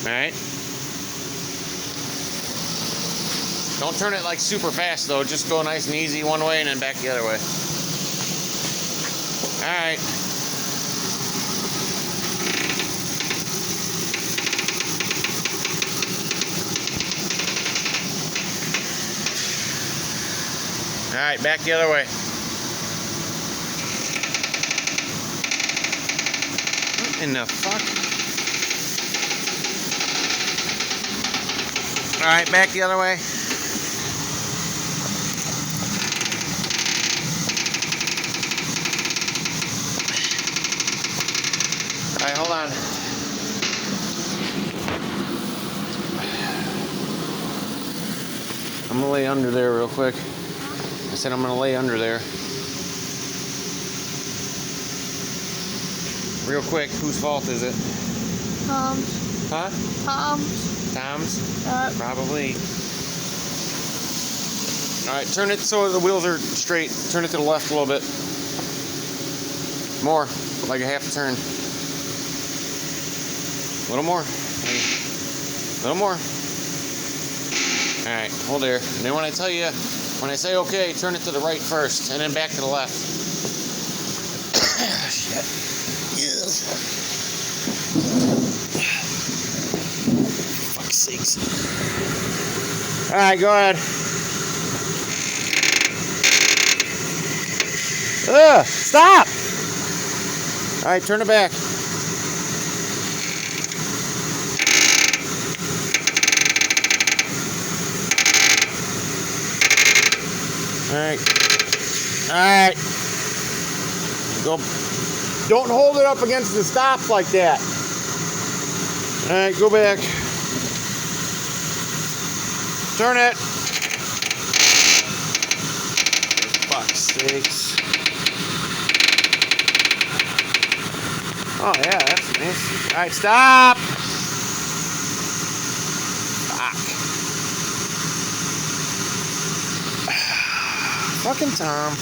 Alright. Don't turn it like super fast though, just go nice and easy one way and then back the other way. Alright. Alright, back the other way. What in the fuck? Alright, back the other way. Alright, hold on. I'm gonna lay under there real quick. I said I'm gonna lay under there. Real quick, whose fault is it? Tom's. Huh? Tom's. Tom's? Probably. Alright, turn it so the wheels are straight. Turn it to the left a little bit. More, like a half a turn. A little more. A little more. Alright, hold there. And then when I tell you, when I say okay, turn it to the right first, and then back to the left. Shit. Yes. Fuck's sakes. Alright, go ahead. Ugh, stop! Alright, turn it back. Alright. Alright. Go. Don't hold it up against the stops like that. Alright, go back. Turn it. For fuck's sakes. Oh yeah, that's nice. Alright, stop! Fuck. Fucking Tom.